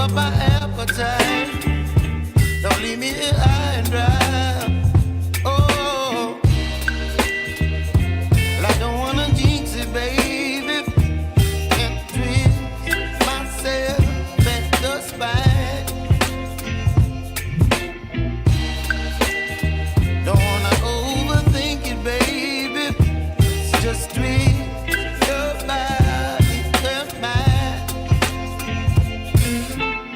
up my appetite. Don't leave me here high and dry. Oh, well, I don't wanna jinx it, baby. Can't twist myself at the spine. Don't wanna overthink it, baby. It's just twist your body, your mind.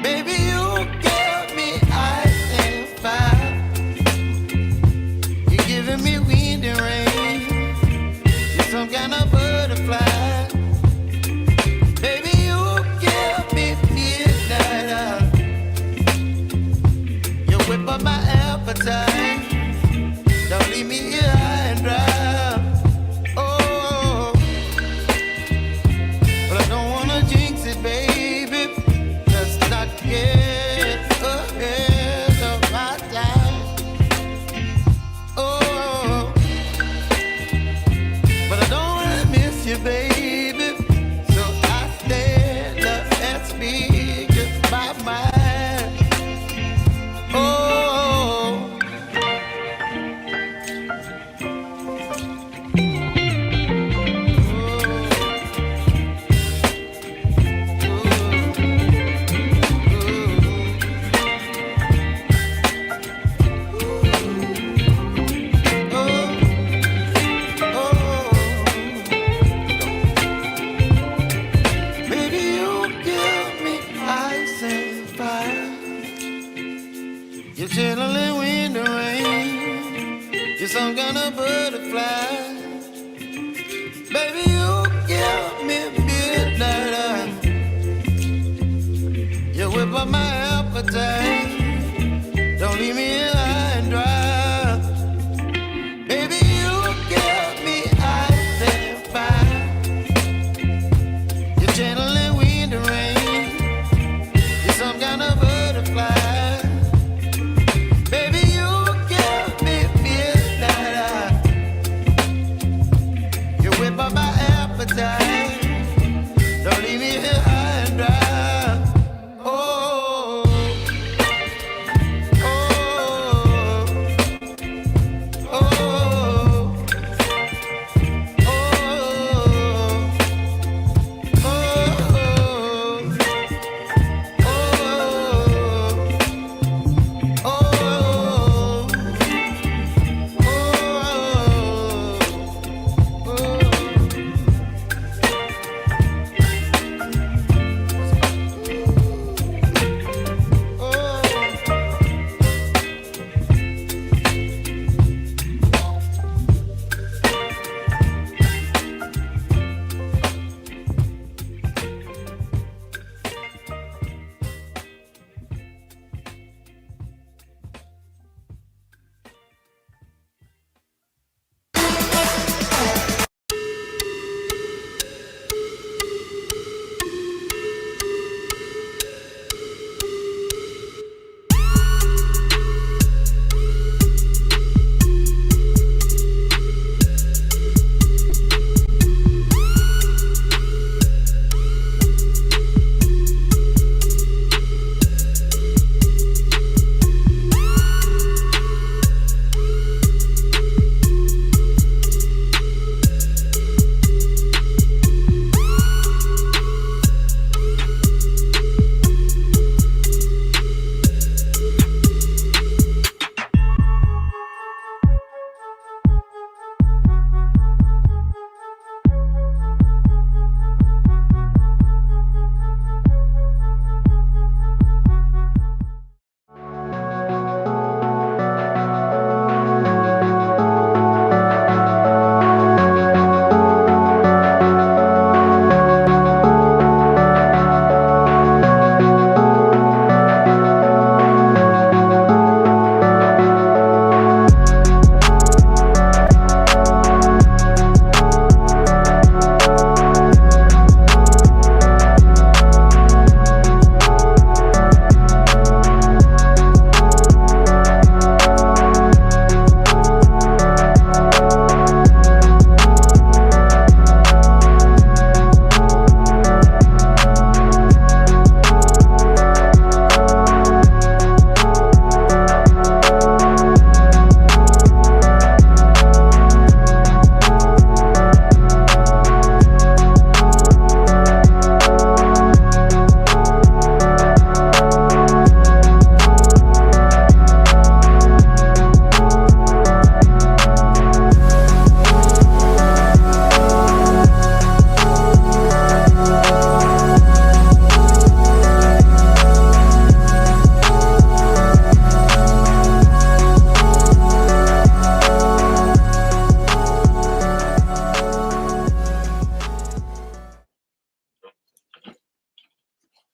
Baby, you give me ice and fire. You're giving me wind and rain. You're some kind of butterfly. Baby, you give me midnight. You whip up my appetite. Don't leave me here high and dry. Oh, but I don't wanna jinx it, baby. Let's not get ahead of my time. Oh, but I don't wanna miss you, baby. So I stand up and speak just my mind. Oh. Baby, you give me ice and fire. You're chilling wind and rain. You're some kind of butterfly. Baby, you give me midnight. You whip up my appetite. Don't leave me here high and dry. Baby, you give me ice and fire. You're channeling wind and rain. You're some kind of butterfly. Baby, you give me midnight. You whip up my appetite. Don't leave me here high and dry. Oh.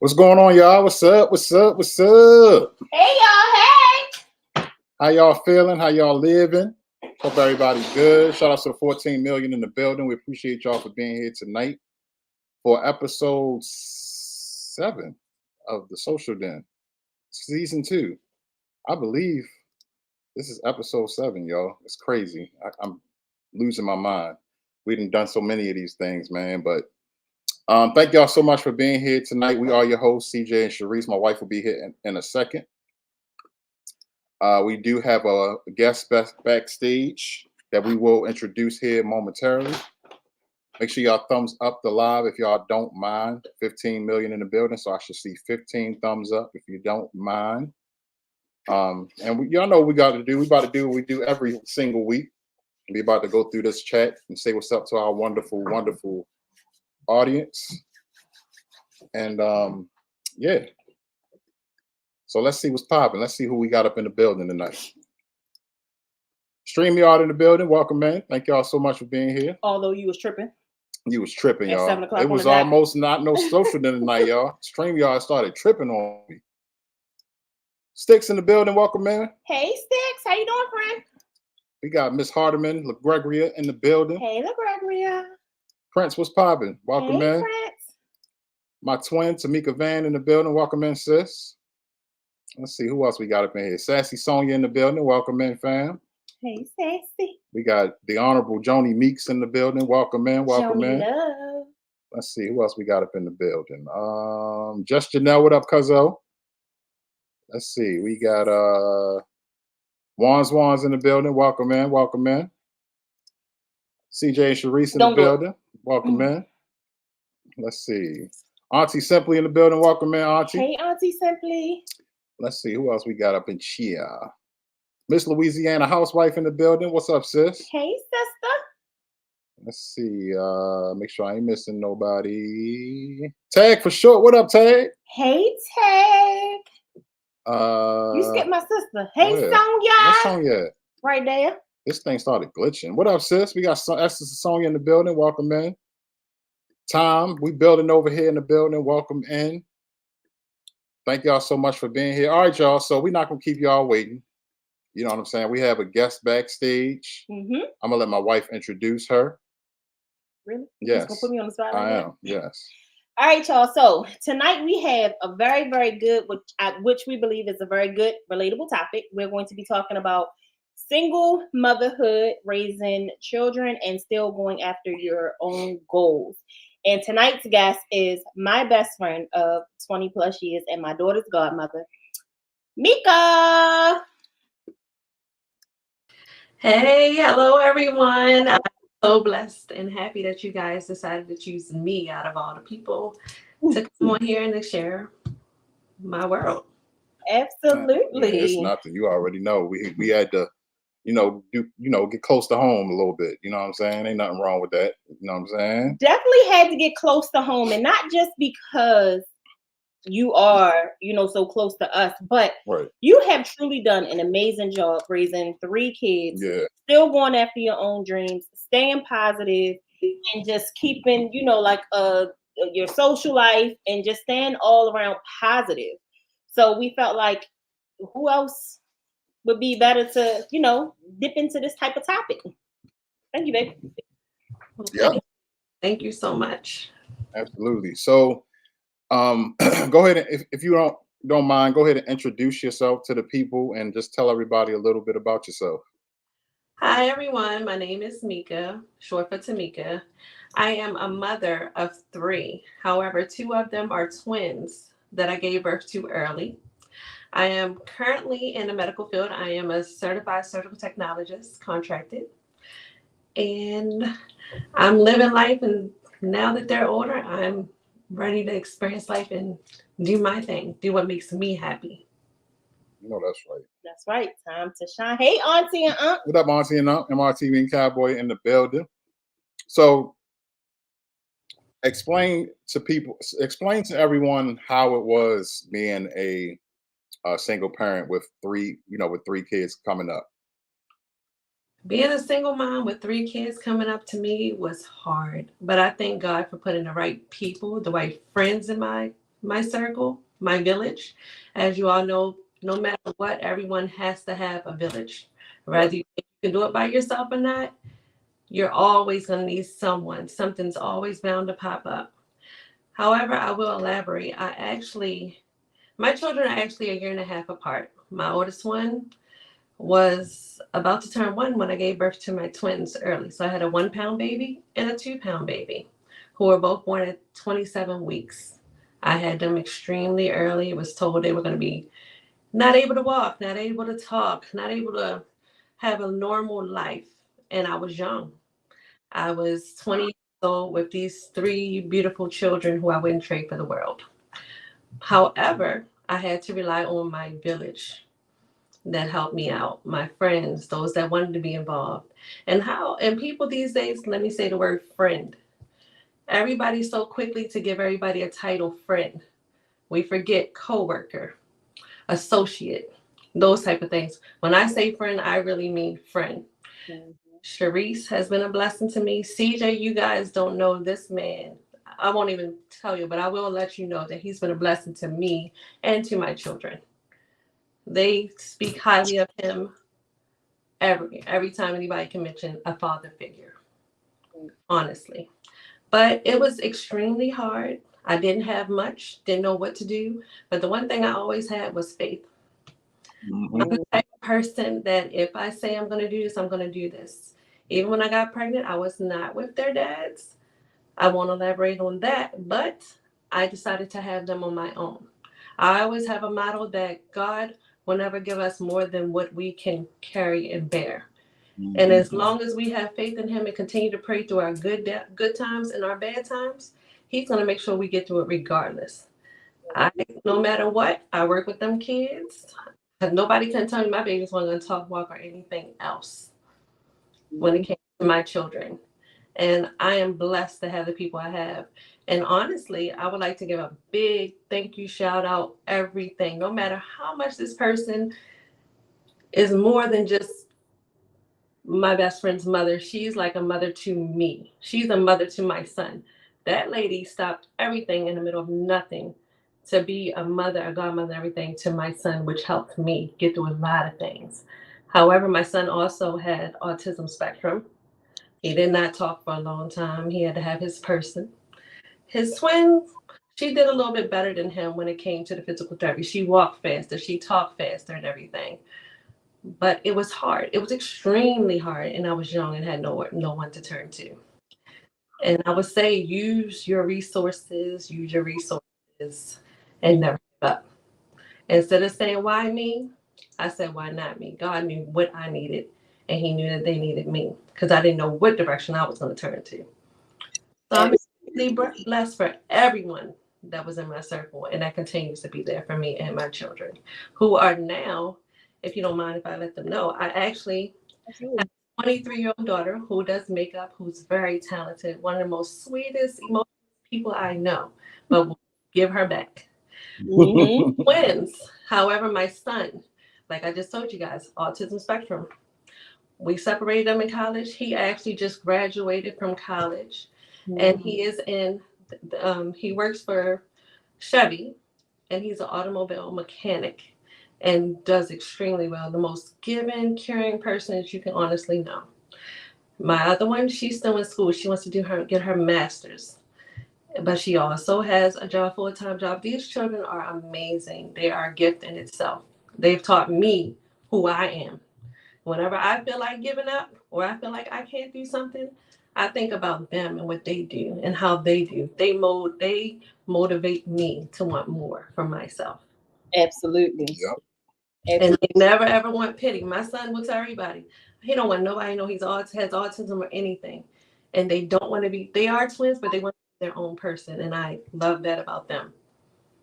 What's going on, y'all? What's up? What's up? What's up? Hey, y'all. Hey. How y'all feeling? How y'all living? Hope everybody's good. Shout out to the 14 million in the building. We appreciate y'all for being here tonight for episode 7 of the Social Den, season 2. I believe this is episode 7, y'all. It's crazy. I'm losing my mind. We've done so many of these things, man. But thank y'all so much for being here tonight. We are your hosts, CJ and Sharice. My wife will be here in a second. We do have a guest backstage that we will introduce here momentarily. Make sure y'all thumbs up the live if y'all don't mind. 15 million in the building, so I should see 15 thumbs up if you don't mind. And y'all know what we got to do. We about to do what we do every single week. We about to go through this chat and say what's up to our wonderful, wonderful audience. And yeah. So let's see what's popping. Let's see who we got up in the building tonight. StreamYard in the building. Welcome, man. Thank y'all so much for being here. Although you was tripping. You was tripping, y'all. 7 o'clock it was almost not no social dinner tonight, y'all. StreamYard started tripping on me. Sticks in the building. Welcome, man. Hey, Sticks. How you doing, friend? We got Miss Hardiman, LaGregoria in the building. Hey, LaGregoria. Prince, what's popping? Welcome, hey, man. Prince. My twin, Tamika Van in the building. Welcome in, sis. Let's see who else we got up in here. Sassy Sonia in the building. Welcome in, fam. Hey, Sassy. We got the Honorable Joni Meeks in the building. Welcome in. Welcome Joni in. Love. Let's see who else we got up in the building. Just Janelle, what up, cuzzo? Let's see. We got Wan's in the building. Welcome in. Welcome in. CJ and Sharice in the building. Welcome in. Let's see. Auntie Simply in the building. Welcome in, Auntie. Hey, Auntie Simply. Let's see who else we got up in Chia. Miss Louisiana housewife in the building. What's up, sis? Hey, sister. Let's see. Make sure I ain't missing nobody. Tag for short. What up, Tag? Hey, Tag. You skipped my sister. Hey, Sonya. What's Sonya? Right there. This thing started glitching. What up, sis? We got Sonya in the building. Welcome in. Tom, we building over here in the building. Welcome in. Thank y'all so much for being here. All right, y'all. So we're not gonna keep y'all waiting. You know what I'm saying? We have a guest backstage. I'm gonna let my wife introduce her. Really? Yes. Gonna put me on the spot I am. Yes. All right, y'all. So tonight we have a very, very good, which we believe is a very good, relatable topic. We're going to be talking about single motherhood, raising children, and still going after your own goals. And tonight's guest is my best friend of 20 plus years and my daughter's godmother, Mika. Hey, hello everyone. I'm so blessed and happy that you guys decided to choose me out of all the people to come on here and to share my world. Absolutely. It's nothing. You already know. We had to, get close to home a little bit. You know what I'm saying? Ain't nothing wrong with that. You know what I'm saying? Definitely had to get close to home, and not just because you are, so close to us, but you have truly done an amazing job raising 3 kids, still going after your own dreams, staying positive, and just keeping, your social life and just staying all around positive. So we felt like who else would be better to, dip into this type of topic. Thank you, babe. Yeah. Thank you so much. Absolutely. So go ahead and if you don't mind, go ahead and introduce yourself to the people and just tell everybody a little bit about yourself. Hi everyone, my name is Mika, short for Tamika. I am a mother of 3. However, 2 of them are twins that I gave birth to early. I am currently in the medical field. I am a certified surgical technologist, contracted. And I'm living life, and now that they're older, I'm ready to experience life and do my thing, do what makes me happy. That's right. That's right. Time to shine. Hey, Auntie and Aunt. What up, Auntie and Aunt? MRTV and Cowboy in the building. So explain to everyone how it was being a single parent with 3 kids coming up. Being a single mom with 3 kids coming up to me was hard, but I thank God for putting the right people, the right friends in my my circle, my village. As you all know, no matter what, everyone has to have a village. Whether you can do it by yourself or not, you're always going to need someone. Something's always bound to pop up. However, I will elaborate. My children are actually 1.5 years apart. My oldest one was about to turn 1 when I gave birth to my twins early. So I had a 1-pound baby and a 2-pound baby who were both born at 27 weeks. I had them extremely early. It was told they were going to be not able to walk, not able to talk, not able to have a normal life. And I was young. I was 20 years old with these 3 beautiful children who I wouldn't trade for the world. However, I had to rely on my village that helped me out, my friends, those that wanted to be involved. And people these days, let me say the word friend. Everybody's so quickly to give everybody a title friend. We forget coworker, associate, those type of things. When I say friend, I really mean friend. Mm-hmm. Sharice has been a blessing to me. CJ, you guys don't know this man. I won't even tell you, but I will let you know that he's been a blessing to me and to my children. They speak highly of him every time anybody can mention a father figure, honestly. But it was extremely hard. I didn't have much, didn't know what to do. But the one thing I always had was faith. Mm-hmm. I'm the type of person that if I say I'm going to do this, I'm going to do this. Even when I got pregnant, I was not with their dads. I won't elaborate on that, but I decided to have them on my own. I always have a motto that God will never give us more than what we can carry and bear. Mm-hmm. And as long as we have faith in him and continue to pray through our good times and our bad times, he's going to make sure we get through it regardless. No matter what, I work with them kids. Nobody can tell me my babies weren't going to talk, walk, or anything else when it came to my children. And I am blessed to have the people I have. And honestly, I would like to give a big thank you, shout out, everything. No matter how much this person is more than just my best friend's mother. She's like a mother to me. She's a mother to my son. That lady stopped everything in the middle of nothing to be a mother, a godmother, everything to my son, which helped me get through a lot of things. However, my son also had autism spectrum. He did not talk for a long time. He had to have his person. His twin, she did a little bit better than him when it came to the physical therapy. She walked faster. She talked faster and everything. But it was hard. It was extremely hard. And I was young and had no one to turn to. And I would say use your resources, and never give up. Instead of saying, why me? I said, why not me? God knew what I needed. And he knew that they needed me because I didn't know what direction I was going to turn to. So I'm really blessed for everyone that was in my circle, and that continues to be there for me and my children, who are now, if you don't mind if I let them know, I actually have a 23-year-old daughter who does makeup, who's very talented, one of the most sweetest, emotional people I know, but we'll give her back. Mm-hmm. Twins. However, my son, like I just told you guys, autism spectrum. We separated them in college. He actually just graduated from college, and he is he works for Chevy, and he's an automobile mechanic and does extremely well. The most giving, caring person that you can honestly know. My other one, she's still in school. She wants to get her master's, but she also has a job, full-time job. These children are amazing. They are a gift in itself. They've taught me who I am. Whenever I feel like giving up or I feel like I can't do something, I think about them and what they do and how they do. They motivate me to want more for myself. Absolutely. Yep. And they never ever want pity. My son will tell everybody, he don't want nobody to know has autism or anything. And they don't want to be, they are twins, but they want to be their own person. And I love that about them.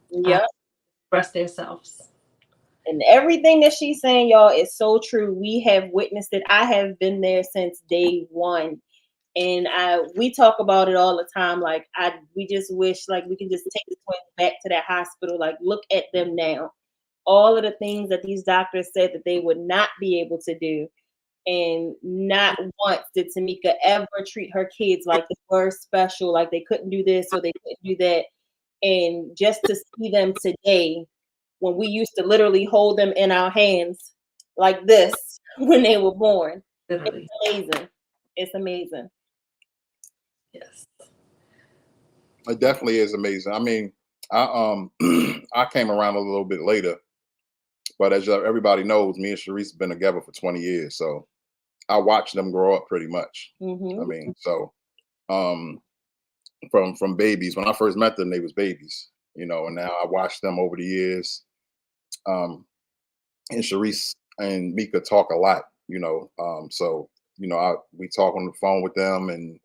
Yeah. Express themselves. And everything that she's saying, y'all, is so true. We have witnessed it. I have been there since day one. And we talk about it all the time. Like, we just wish like we can just take the twins back to that hospital. Like, look at them now. All of the things that these doctors said that they would not be able to do. And not once did Tamika ever treat her kids like they were special, like they couldn't do this or they couldn't do that. And just to see them today, when we used to literally hold them in our hands like this when they were born. Literally. It's amazing. It's amazing. Yes. It definitely is amazing. I mean, I came around a little bit later, but as everybody knows, me and Sharice have been together for 20 years. So I watched them grow up pretty much. Mm-hmm. I mean, so from babies, when I first met them, they was babies, you know, and now I watched them over the years. And Sharice and Mika talk a lot, you know. So, you know, we talk on the phone with them, and,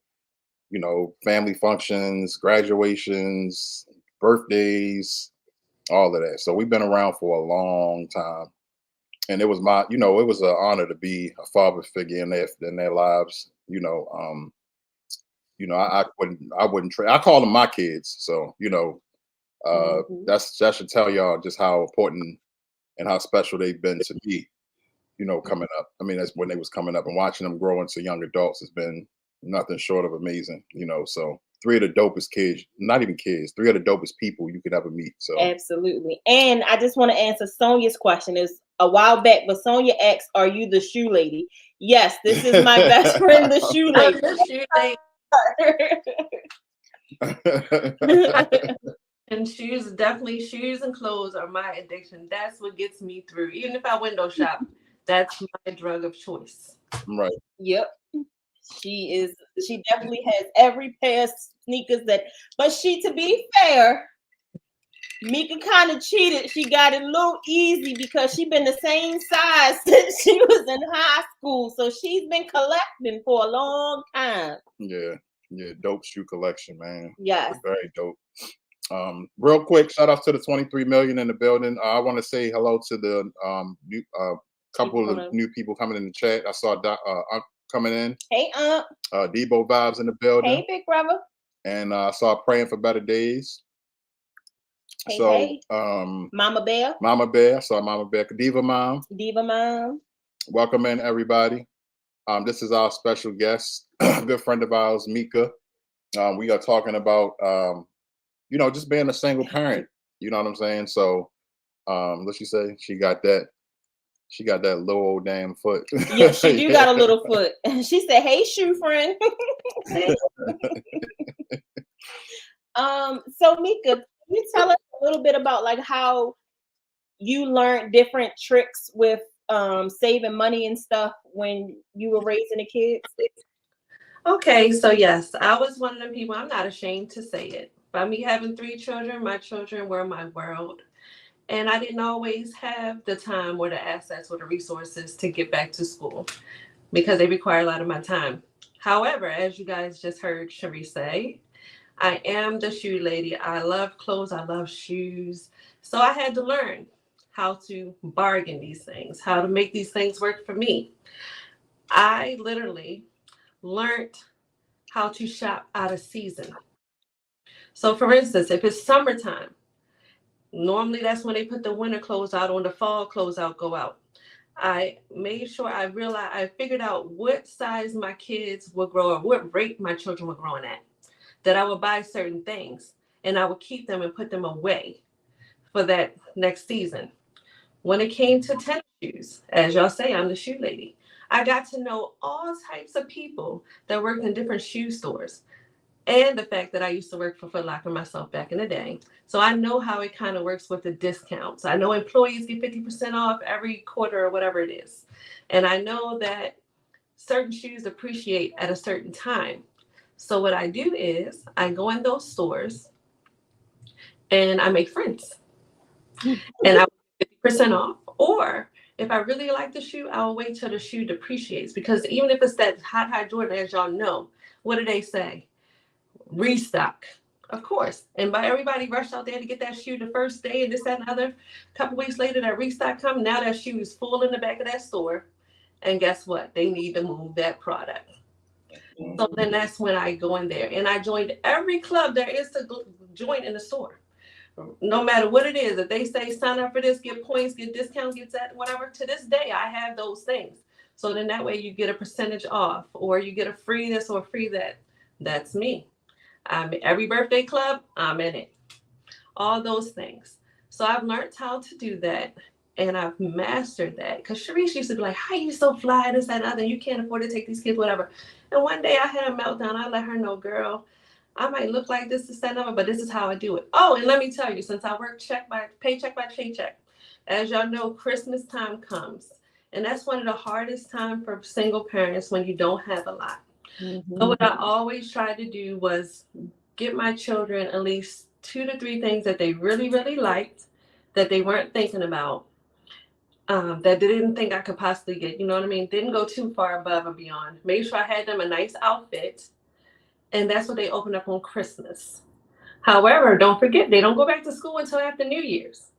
you know, family functions, graduations, birthdays, all of that. So we've been around for a long time. And it was it was an honor to be a father figure in their lives. I wouldn't trade. I call them my kids. So, you know, that should tell y'all just how important and how special they've been to me, you know, coming up. I mean, that's when they was coming up, and watching them grow into young adults has been nothing short of amazing, you know. So 3 of the dopest kids, not even kids, 3 of the dopest people you could ever meet. So absolutely. And I just want to answer Sonia's question. Is a while back, but Sonia asked, "Are you the shoe lady?" Yes, this is my best friend, the shoe lady. And shoes and clothes are my addiction. That's what gets me through. Even if I window shop, that's my drug of choice. Right. Yep. She definitely has every pair of sneakers but to be fair, Mika kind of cheated. She got it a little easy because she been the same size since she was in high school. So she's been collecting for a long time. Yeah. Dope shoe collection, man. Yes. Very dope. Real quick, shout out to the 23 million in the building. I want to say hello to the new couple of new people coming in the chat. I saw Unc coming in. Hey, Unc. Debo Vibes in the building. Hey, big brother. And I saw Praying for Better Days. Hey, so, hey. Mama Bear. I saw Mama Bear. Diva Mom. Welcome in, everybody. This is our special guest, a good friend of ours, Mika. We are talking about, just being a single parent. You know what I'm saying? So, what she say? She got that little old damn foot. Yeah, she do got a little foot. She said, "Hey, shoe friend." So Mika, can you tell us a little bit about like how you learned different tricks with saving money and stuff when you were raising the kids? Okay, so yes, I was one of them people. I'm not ashamed to say it. By me having 3 children, my children were my world. And I didn't always have the time or the assets or the resources to get back to school because they require a lot of my time. However, as you guys just heard Sharice say, I am the shoe lady. I love clothes. I love shoes. So I had to learn how to bargain these things, how to make these things work for me. I literally learned how to shop out of season. So for instance, if it's summertime, normally that's when they put the winter clothes out, on the fall clothes out go out. I made sure I figured out what size my kids would grow or what rate my children were growing at, that I would buy certain things and I would keep them and put them away for that next season. When it came to tennis shoes, as y'all say, I'm the shoe lady. I got to know all types of people that worked in different shoe stores. And the fact that I used to work for Foot Locker myself back in the day. So I know how it kind of works with the discounts. I know employees get 50% off every quarter or whatever it is. And I know that certain shoes appreciate at a certain time. So what I do is I go in those stores and I make friends. And I 50% off. Or if I really like the shoe, I'll wait till the shoe depreciates. Because even if it's that high Jordan, as y'all know, what do they say? Restock, of course. And by everybody rushed out there to get that shoe the first day and this, that, and the other. A couple weeks later, that restock come. Now that shoe is full in the back of that store. And guess what? They need to move that product. So then that's when I go in there. And I joined every club there is to join in the store. No matter what it is, if they say sign up for this, get points, get discounts, get that, whatever. To this day, I have those things. So then that way you get a percentage off or you get a free this or free that. That's me. Every birthday club, I'm in it. all those things. So I've learned how to do that. And I've mastered that. Because Sharice used to be like, how you so fly, this, that, and other. You can't afford to take these kids, whatever. And one day I had a meltdown. I let her know, girl, I might look like this, and other, but this is how I do it. Oh, and let me tell you, since I work paycheck by paycheck, as y'all know, Christmas time comes. And that's one of the hardest times for single parents when you don't have a lot. Mm-hmm. So what I always tried to do was get my children at least 2 to 3 things that they really, really liked, that they weren't thinking about, that they didn't think I could possibly get. You know what I mean? Didn't go too far above and beyond. Made sure I had them a nice outfit. And that's what they open up on Christmas. However, don't forget, they don't go back to school until after New Year's.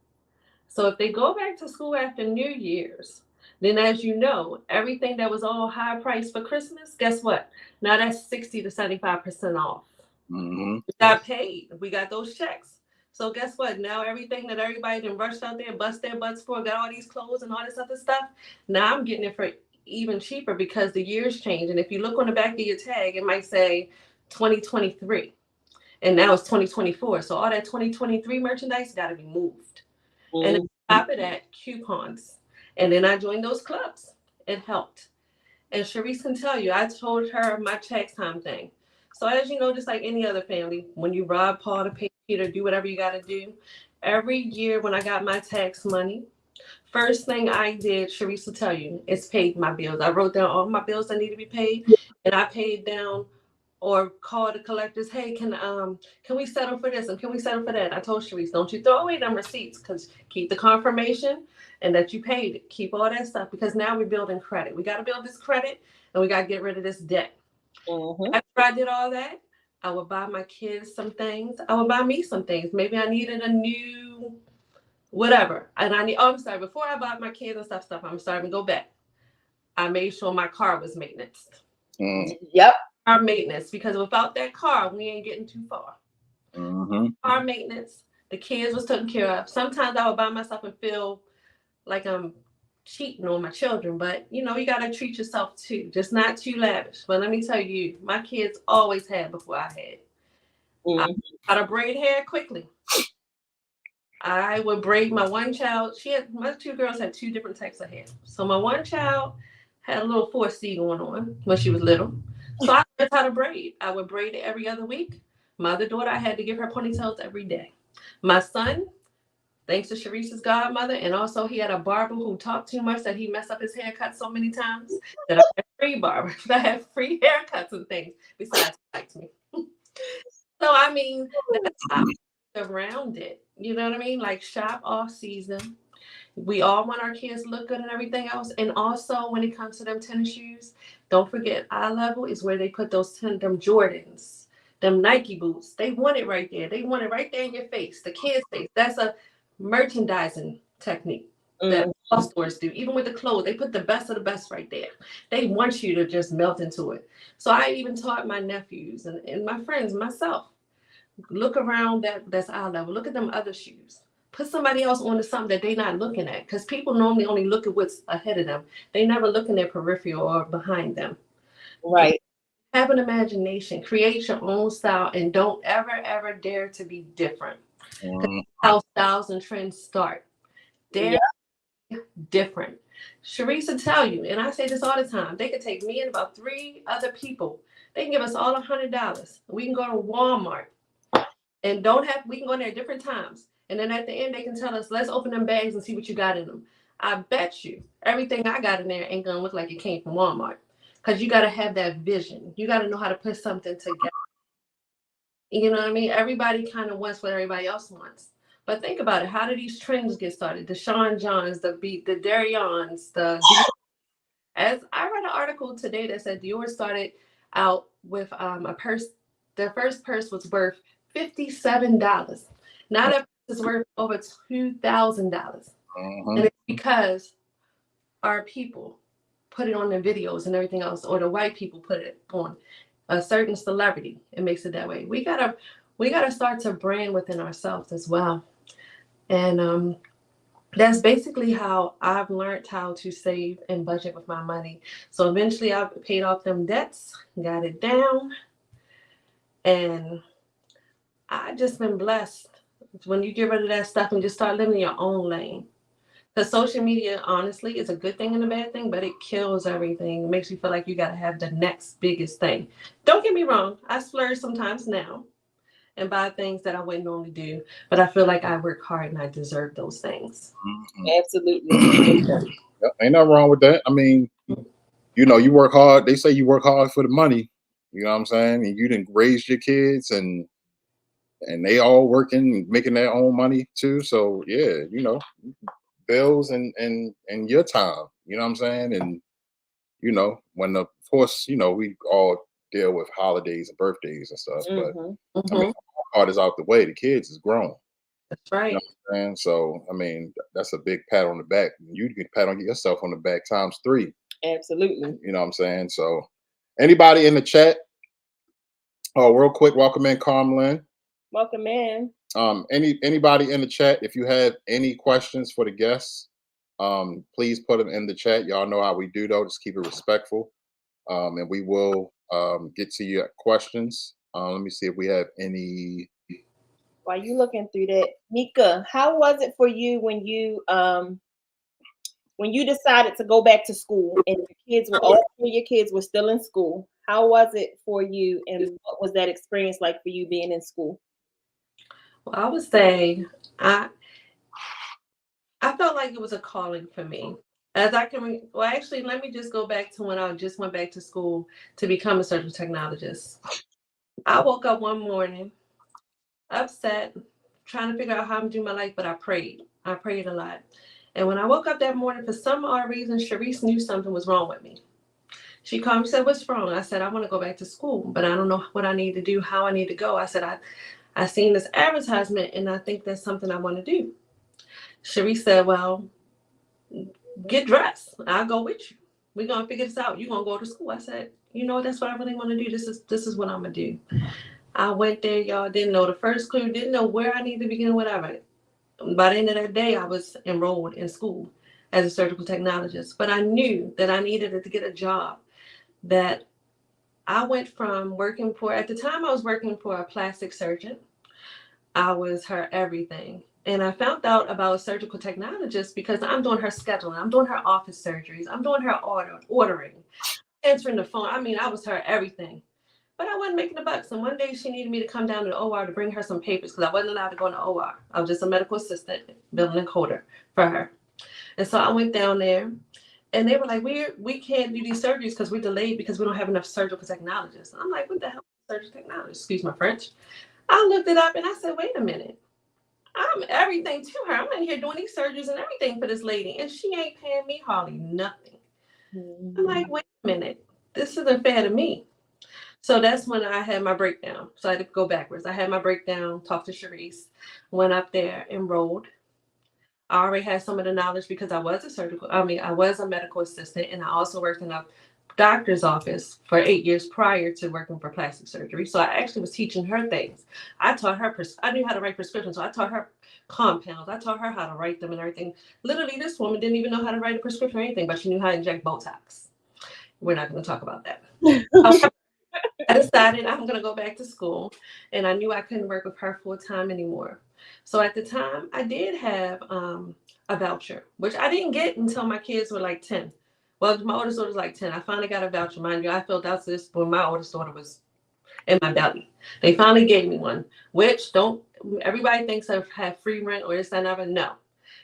So if they go back to school after New Year's, then as you know, everything that was all high price for Christmas, guess what? Now that's 60 to 75% off. Mm-hmm. We got paid. We got those checks. So guess what? Now everything that everybody done rushed out there, bust their butts for, got all these clothes and all this other stuff. Now I'm getting it for even cheaper because the years change. And if you look on the back of your tag, it might say 2023. And now it's 2024. So all that 2023 merchandise got to be moved. Mm-hmm. And on top of that, coupons. And then I joined those clubs. It helped. And Sharice can tell you, I told her my tax time thing. So as you know, just like any other family, when you rob Paul to pay Peter, do whatever you got to do. Every year when I got my tax money, first thing I did, Sharice will tell you, is paid my bills. I wrote down all my bills that need to be paid, and I paid down or called the collectors. Hey, can we settle for this and can we settle for that? I told Sharice, don't you throw away them receipts, because keep the confirmation and that you paid it. Keep all that stuff, because now we're building credit. We got to build this credit and we got to get rid of this debt. Mm-hmm. After I did all that, I would buy my kids some things. I would buy me some things. Maybe I needed a new whatever. And I'm sorry, before I bought my kids and stuff, I'm starting to go back. I made sure my car was maintenance. Yep. Car maintenance, because without that car, we ain't getting too far. Mm-hmm. Car maintenance, the kids was taken care of. Sometimes I would buy myself and feel like I'm cheating on my children, but you know, you got to treat yourself too, just not too lavish. But let me tell you, my kids always had before I had. Mm-hmm. I got to braid hair quickly. I would braid my one child. My 2 girls had 2 different types of hair. So my one child had a little 4C going on when she was little. So I learned how to braid. I would braid it every other week. My other daughter, I had to give her ponytails every day. My son, thanks to Sharice's godmother, and also he had a barber who talked too much that he messed up his haircut so many times that I had free barbers. I had free haircuts and things. Besides, he liked me. So I mean, that's how around it. You know what I mean? Like shop off season. We all want our kids to look good and everything else. And also when it comes to them tennis shoes, don't forget eye level is where they put those them Jordans, them Nike boots. They want it right there. They want it right there in your face, the kid's face. That's a merchandising technique that all stores do. Even with the clothes, they put the best of the best right there. They want you to just melt into it. So I even taught my nephews and my friends, myself, look around that's eye level. Look at them other shoes. Put somebody else onto something that they're not looking at, because people normally only look at what's ahead of them. They never look in their peripheral or behind them. Right. Have an imagination, create your own style, and don't ever dare to be different. How styles and trends start. They're different. Sharice will tell you, and I say this all the time, they could take me and about 3 other people. They can give us all $100. We can go to Walmart and we can go in there at different times. And then at the end, they can tell us, let's open them bags and see what you got in them. I bet you everything I got in there ain't going to look like it came from Walmart, because you got to have that vision. You got to know how to put something together. You know what I mean? Everybody kind of wants what everybody else wants. But think about it. How do these trends get started? The Sean Johns, the Darions, as I read an article today that said Dior started out with a purse. Their first purse was worth $57. Now that purse is worth over $2,000. And it's because our people put it on their videos and everything else, or the white people put it on a certain celebrity. It makes it that way. We gotta start to brand within ourselves as well. And that's basically how I've learned how to save and budget with my money. So eventually I paid off them debts, got it down, and I just been blessed when you get rid of that stuff and just start living your own lane. Because social media, honestly, is a good thing and a bad thing, but it kills everything. It makes you feel like you got to have the next biggest thing. Don't get me wrong. I splurge sometimes now and buy things that I wouldn't normally do, but I feel like I work hard and I deserve those things. Absolutely. Ain't nothing wrong with that. I mean, you know, you work hard. They say you work hard for the money. You know what I'm saying? And you didn't raise your kids and they all working, making their own money too. So yeah, you know, bills and your time. You know what I'm saying? And you know, when of course, you know, we all deal with holidays and birthdays and stuff, but I mean, part is out the way. The kids is grown. That's right. You know what I'm saying? So I mean, that's a big pat on the back. You can pat on yourself on the back times 3. Absolutely. You know what I'm saying? So anybody in the chat? Oh, real quick, welcome in, Carmelyn. Welcome in. Anybody in the chat, if you have any questions for the guests, please put them in the chat. Y'all know how we do though, just keep it respectful. And we will get to your questions. Let me see if we have any. While you looking through that, Mika, how was it for you when you decided to go back to school and all 3 of your kids were still in school? How was it for you, and what was that experience like for you being in school? Well, I would say I felt like it was a calling for me. Actually, let me just go back to when I just went back to school to become a surgical technologist. I woke up one morning upset, trying to figure out how I'm doing my life, but I prayed. I prayed a lot. And when I woke up that morning, for some odd reason, Sharice knew something was wrong with me. She called me and said, "What's wrong?" I said, "I want to go back to school, but I don't know what I need to do, how I need to go." I said, I seen this advertisement and I think that's something I want to do. Sharice said, "Well, get dressed. I'll go with you. We're going to figure this out. You're going to go to school." I said, "You know, that's what I really want to do. This is what I'm going to do." I went there, y'all. Didn't know the first clue, didn't know where I need to begin, whatever. By the end of that day, I was enrolled in school as a surgical technologist. But I knew that I needed to get a job that I went from working for, at the time I was working for a plastic surgeon. I was her everything. And I found out about a surgical technologist because I'm doing her scheduling. I'm doing her office surgeries. I'm doing her ordering, answering the phone. I mean, I was her everything. But I wasn't making the bucks. And one day she needed me to come down to the OR to bring her some papers because I wasn't allowed to go in the OR. I was just a medical assistant, billing encoder for her. And so I went down there and they were like, we can't do these surgeries because we're delayed because we don't have enough surgical technologists. I'm like, what the hell is surgical technologist? Excuse my French. I looked it up and I said, wait a minute. I'm everything to her. I'm in here doing these surgeries and everything for this lady. And she ain't paying me hardly nothing. I'm like, wait a minute. This isn't fair to me. So that's when I had my breakdown. So I had to go backwards. I had my breakdown, talked to Sharice, went up there, enrolled. I already had some of the knowledge because I was a medical assistant, and I also worked in a doctor's office for 8 years prior to working for plastic surgery. So I actually was teaching her things. I taught her, I knew how to write prescriptions. So I taught her compounds. I taught her how to write them and everything. Literally, this woman didn't even know how to write a prescription or anything, but she knew how to inject Botox. We're not going to talk about that. I decided I'm going to go back to school, and I knew I couldn't work with her full time anymore. So at the time, I did have a voucher, which I didn't get until my kids were like 10. Well, my oldest daughter was like 10. I finally got a voucher. Mind you, I filled out this when my oldest daughter was in my belly. They finally gave me one, which everybody thinks I have free rent or this, that, and other. No,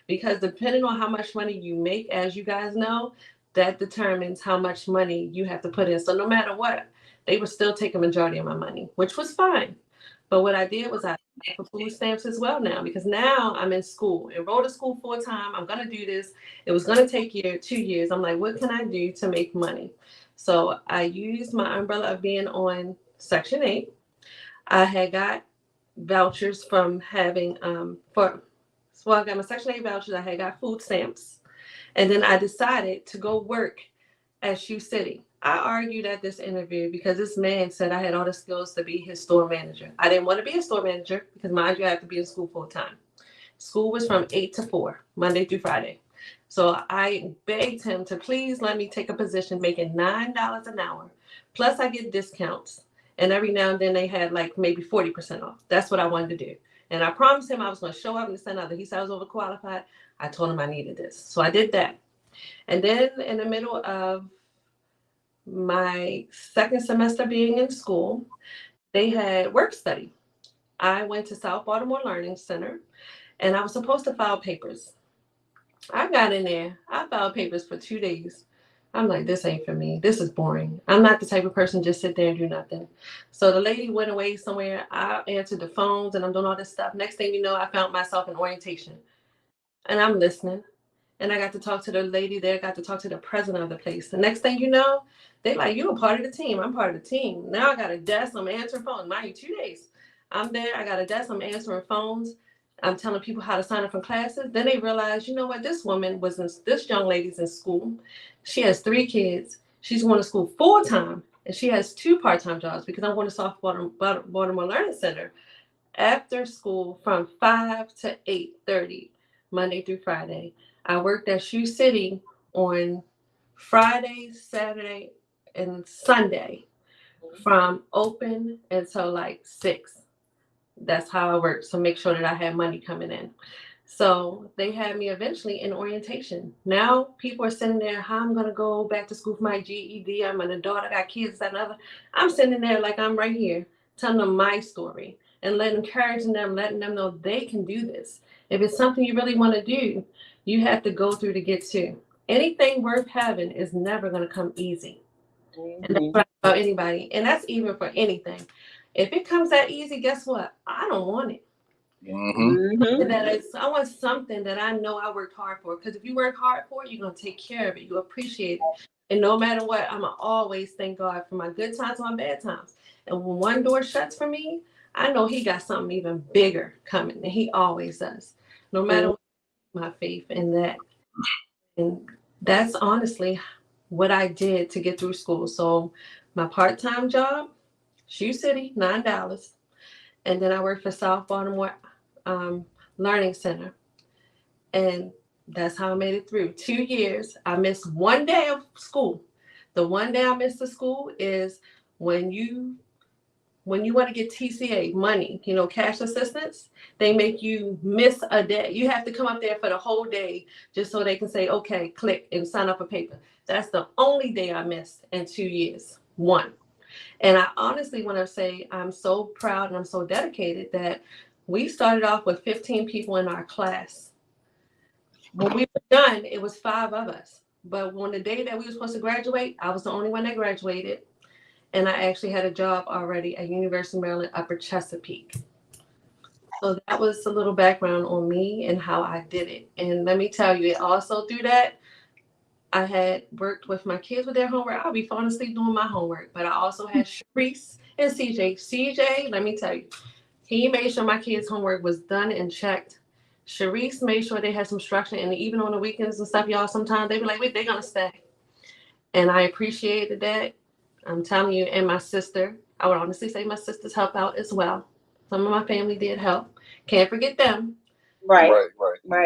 because depending on how much money you make, as you guys know, that determines how much money you have to put in. So no matter what, they would still take a majority of my money, which was fine. But what I did was I applied for food stamps as well now, because now I'm in school, enrolled in school full time. I'm going to do this. It was going to take 2 years. I'm like, what can I do to make money? So I used my umbrella of being on Section 8. I had got vouchers from having, I got my Section 8 vouchers. I had got food stamps. And then I decided to go work at Shoe City. I argued at this interview because this man said I had all the skills to be his store manager. I didn't want to be a store manager because, mind you, I have to be in school full time. School was from 8 to 4, Monday through Friday. So I begged him to please let me take a position making $9 an hour. Plus I get discounts. And every now and then they had like maybe 40% off. That's what I wanted to do. And I promised him I was going to show up and this and other. He said I was overqualified. I told him I needed this. So I did that. And then in the middle of my second semester being in school, they had work study. I went to South Baltimore Learning Center and I was supposed to file papers. I got in there. I filed papers for 2 days. I'm like, this ain't for me. This is boring. I'm not the type of person just sit there and do nothing. So the lady went away somewhere. I answered the phones and I'm doing all this stuff. Next thing you know, I found myself in orientation and I'm listening. And I got to talk to the lady there, got to talk to the president of the place. The next thing you know, they like, you a part of the team. I'm part of the team. Now I got a desk. I'm answering phones. Mind you, 2 days. I'm there. I got a desk. I'm answering phones. I'm telling people how to sign up for classes. Then they realize, you know what? This young lady's in school. She has 3 kids. She's going to school full time. And she has 2 part-time jobs because I'm going to South Baltimore Learning Center after school from 5 to 8:30, Monday through Friday. I worked at Shoe City on Friday, Saturday, and Sunday from open until like 6. That's how I worked. So make sure that I had money coming in. So they had me eventually in orientation. Now people are sitting there, how I'm going to go back to school for my GED. I'm an adult. I got kids, that and other. I'm sitting there like I'm right here telling them my story and encouraging them, letting them know they can do this. If it's something you really want to do, you have to go through to get to. Anything worth having is never going to come easy. Mm-hmm. And that's right about anybody. And that's even for anything. If it comes that easy, guess what? I don't want it. Mm-hmm. I want something that I know I worked hard for. Because if you work hard for it, you're going to take care of it. You appreciate it. And no matter what, I'm going to always thank God for my good times and my bad times. And when one door shuts for me, I know he got something even bigger coming. And he always does. No matter what, my faith in that. And that's honestly what I did to get through school. So my part-time job, Shoe City, $9. And then I worked for South Baltimore Learning Center. And that's how I made it through 2 years. I missed 1 day of school. The 1 day I missed the school is when you want to get TCA money, cash assistance, they make you miss a day. You have to come up there for the whole day just so they can say, okay, click and sign up a paper. That's the only day I missed in 2 years. 1. And I honestly want to say I'm so proud and I'm so dedicated that we started off with 15 people in our class. When we were done, it was 5 of us. But on the day that we were supposed to graduate, I was the only one that graduated. And I actually had a job already at University of Maryland, Upper Chesapeake. So that was a little background on me and how I did it. And let me tell you, it also through that, I had worked with my kids with their homework. I'll be falling asleep doing my homework. But I also had Sharice and CJ. CJ, let me tell you, he made sure my kids' homework was done and checked. Sharice made sure they had some structure. And even on the weekends and stuff, y'all, sometimes they be like, wait, they're going to stay. And I appreciated that. I'm telling you, and my sister, I would honestly say my sisters help out as well. Some of my family did help. Can't forget them. Right.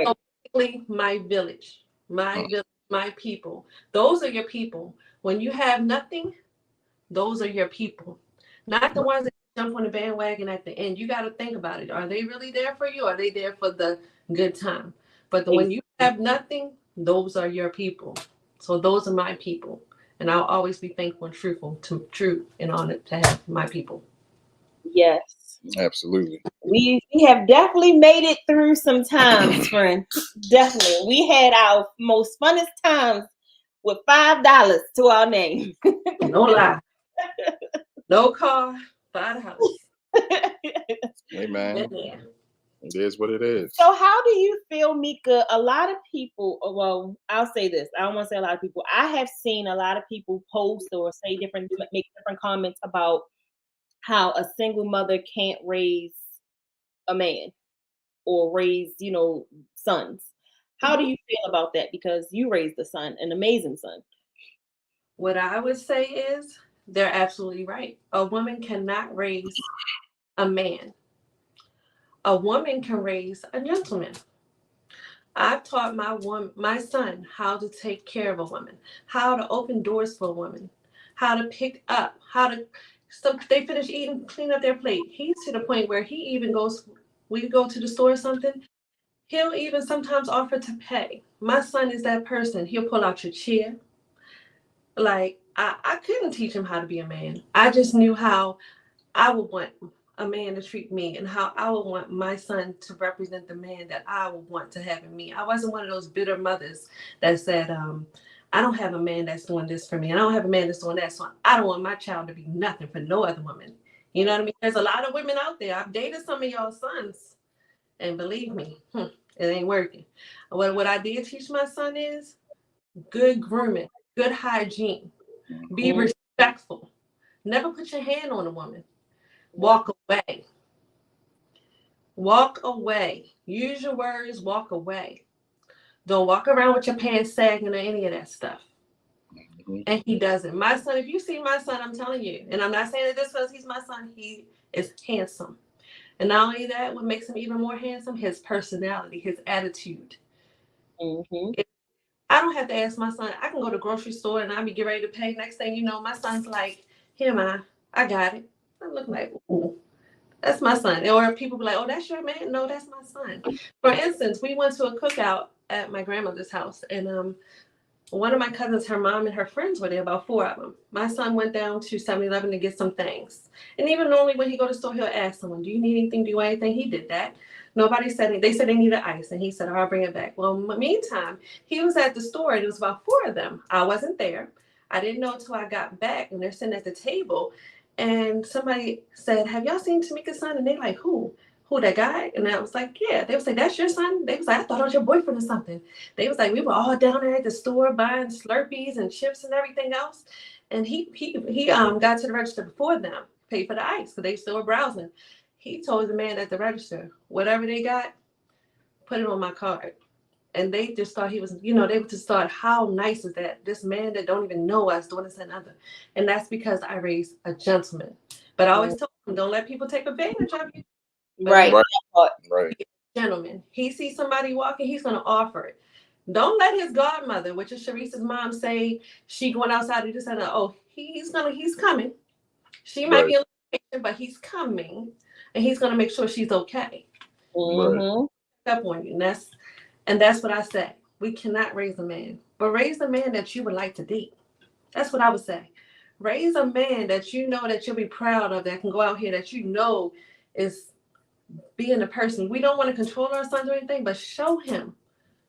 So basically, my village, my people. Those are your people. When you have nothing, those are your people. Not the ones that jump on the bandwagon at the end. You got to think about it. Are they really there for you? Or are they there for the good time? But when you have nothing, those are your people. So those are my people. And I'll always be thankful and true and honored to have my people. Yes. Absolutely. We have definitely made it through some times, friend. Definitely. We had our most funnest times with $5 to our name. No lie. No car, $5. Hey, man. It is what it is. So how do you feel, Mika? A lot of people, well, I'll say this. I don't want to say a lot of people. I have seen a lot of people post or make different comments about how a single mother can't raise a man or raise, sons. How do you feel about that? Because you raised a son, an amazing son. What I would say is they're absolutely right. A woman cannot raise a man. A woman can raise a gentleman. I've taught my son how to take care of a woman, how to open doors for a woman, how to pick up, so they finish eating, clean up their plate. He's to the point where he even goes we go to the store or something, he'll even sometimes offer to pay. My son is that person. He'll pull out your chair. Like, I couldn't teach him how to be a man. I just knew how I would want a man to treat me and how I would want my son to represent the man that I would want to have in me. I wasn't one of those bitter mothers that said, I don't have a man that's doing this for me. And I don't have a man that's doing that. So I don't want my child to be nothing for no other woman. You know what I mean? There's a lot of women out there. I've dated some of y'all sons. And believe me, it ain't working. What I did teach my son is good grooming, good hygiene. Be respectful. Never put your hand on a woman. Walk away. Walk away. Use your words, walk away. Don't walk around with your pants sagging or any of that stuff. And he doesn't. My son, if you see my son, I'm telling you, and I'm not saying it just because he's my son, he is handsome. And not only that, what makes him even more handsome, his personality, his attitude. I don't have to ask my son. I can go to the grocery store and I'll be getting ready to pay. Next thing you know, my son's like, here, Ma, I got it. I'm looking like, ooh, that's my son. Or people be like, oh, that's your man? No, that's my son. For instance, we went to a cookout at my grandmother's house. And one of my cousins, her mom and her friends were there, about 4 of them. My son went down to 7-Eleven to get some things. And even normally when he go to the store, he'll ask someone, do you need anything? Do you want anything? He did that. Nobody said it. They said they needed ice. And he said, I'll bring it back. Well, in the meantime, he was at the store and it was about 4 of them. I wasn't there. I didn't know until I got back and they're sitting at the table. And somebody said, have y'all seen Tamika's son? And they like, who? Who, that guy? And I was like, yeah. They was like, that's your son? They was like, I thought it was your boyfriend or something. They was like, we were all down there at the store buying Slurpees and chips and everything else. And he got to the register before them, paid for the ice because they still were browsing. He told the man at the register, whatever they got, put it on my card. And they just thought he was, they would just thought, how nice is that? This man that don't even know us doing this and other. And that's because I raised a gentleman. But I always told him, don't let people take advantage of you. Right. Gentleman. He sees somebody walking, he's going to offer it. Don't let his godmother, which is Sharice's mom, say she going outside and just say, oh, he's coming. She might be a little patient, but he's coming. And he's going to make sure she's okay. Up on you. And that's what I say. We cannot raise a man, but raise a man that you would like to date. That's what I would say. Raise a man that you know that you'll be proud of, that can go out here, that you know is being a person. We don't want to control our sons or anything, but show him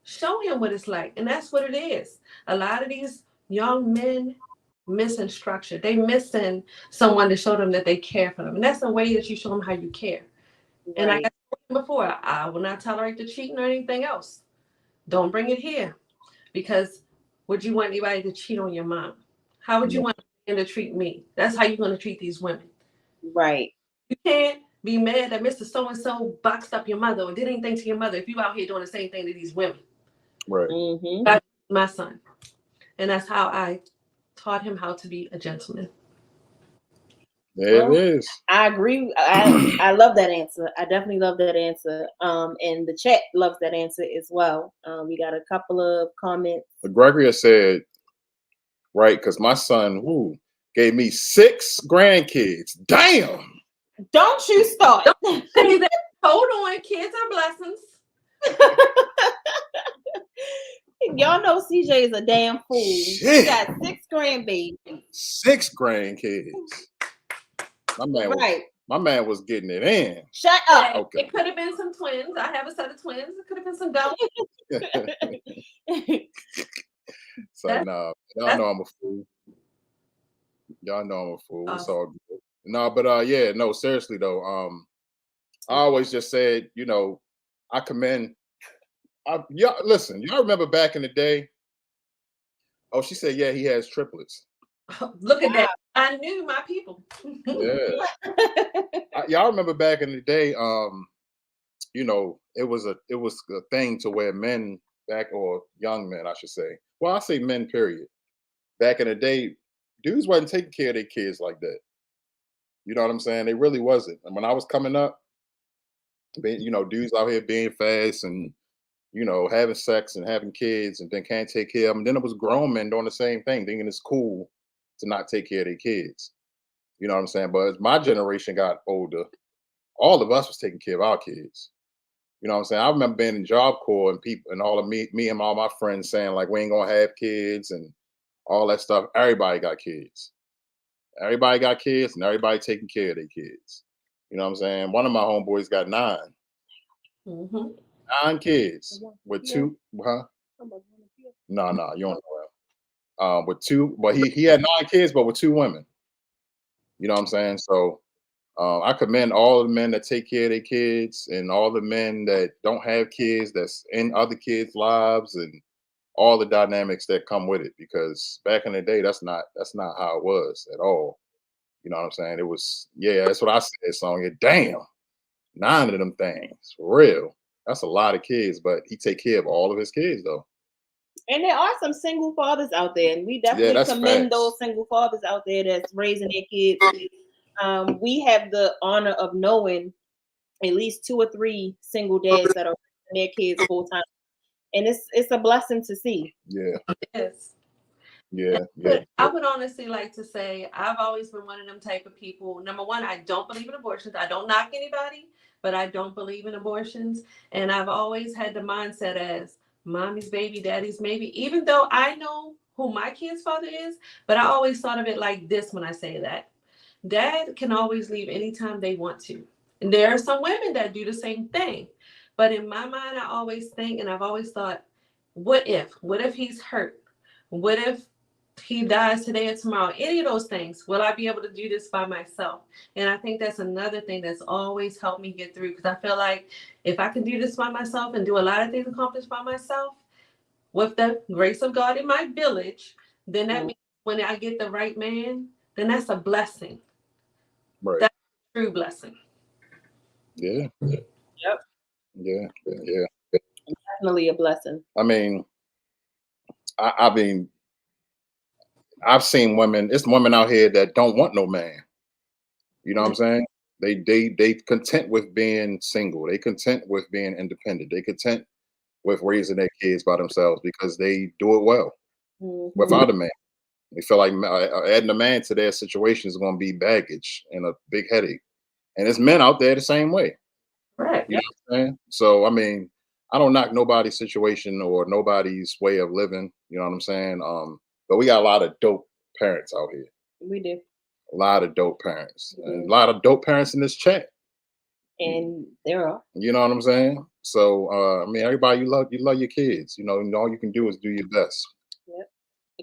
what it's like. And that's what it is. A lot of these young men missing structure. They missing someone to show them that they care for them. And that's the way that you show them how you care. Right. And like I said before, I will not tolerate the cheating or anything else. Don't bring it here. Because would you want anybody to cheat on your mom? How would you want them to treat me? That's how you're going to treat these women. Right. You can't be mad that Mr. So-and-so boxed up your mother or did anything to your mother if you out here doing the same thing to these women. Right. That's my son. And that's how I taught him how to be a gentleman. There it is. I agree. I love that answer. I definitely love that answer. And the chat loves that answer as well. We got a couple of comments. Gregory said, right, because my son gave me 6 grandkids. Damn. Don't you start. Don't say that. Hold on. Kids are blessings. Y'all know CJ is a damn fool. He got 6 grandbabies. 6 grandkids. My man was getting it in. Shut up. Okay. It could have been some twins. I have a set of twins. It could have been some doubles. So y'all know I'm a fool. Y'all know I'm a fool. It's all good. No, but seriously though. I always just said, I commend. Y'all listen. Y'all remember back in the day? Oh, she said, yeah, he has triplets. Look at that. I knew my people. Yeah. Y'all remember back in the day, it was a thing to where men or young men, I should say. Well, I say men, period. Back in the day, dudes wasn't taking care of their kids like that. You know what I'm saying? They really wasn't. And when I was coming up, dudes out here being fast and, having sex and having kids and then can't take care of them. And then it was grown men doing the same thing, thinking it's cool to not take care of their kids. You know what I'm saying? But as my generation got older, all of us was taking care of our kids. You know what I'm saying? I remember being in Job Corps and people and all of me and all my friends saying like we ain't gonna have kids and all that stuff. Everybody got kids. Everybody got kids and everybody taking care of their kids. You know what I'm saying? One of my homeboys got 9. Mm-hmm. 9 kids with 2, huh? No, you don't know. With 2, but he had 9 kids, but with 2 women. You know what I'm saying? So I commend all the men that take care of their kids and all the men that don't have kids that's in other kids' lives and all the dynamics that come with it. Because back in the day, that's not how it was at all. You know what I'm saying? It was, yeah, that's what I said. Song it, damn, 9 of them things, for real. That's a lot of kids, but he take care of all of his kids though. And there are some single fathers out there, and we definitely commend facts. those single fathers out there that's raising their kids. We have the honor of knowing at least 2 or 3 single dads that are raising their kids full time, and it's a blessing to see. Yeah. Yes. Yeah. I would honestly like to say I've always been one of them type of people. Number one, I don't believe in abortions. I don't knock anybody, but I don't believe in abortions. And I've always had the mindset as mommy's baby, daddy's maybe, even though I know who my kid's father is, but I always thought of it like this when I say that. Dad can always leave anytime they want to. And there are some women that do the same thing. But in my mind, I always think, and I've always thought, what if he's hurt? What if he dies today or tomorrow? Any of those things, will I be able to do this by myself? And I think that's another thing that's always helped me get through, because I feel like if I can do this by myself and do a lot of things accomplished by myself, with the grace of God in my village, then that means when I get the right man, then that's a blessing. Right. That's a true blessing. Yeah. Yep. Yeah. Definitely a blessing. I mean, I've seen women. It's women out here that don't want no man. You know what I'm saying? They content with being single. They content with being independent. They content with raising their kids by themselves because they do it well without a man. They feel like adding a man to their situation is going to be baggage and a big headache. And there's men out there the same way. Right. You know what I'm saying? So I mean, I don't knock nobody's situation or nobody's way of living. You know what I'm saying? But we got a lot of dope parents out here. We do. A lot of dope parents. And a lot of dope parents in this chat. And there are. You know what I'm saying? So I mean, everybody, you love your kids. You know, and all you can do is do your best. Yep.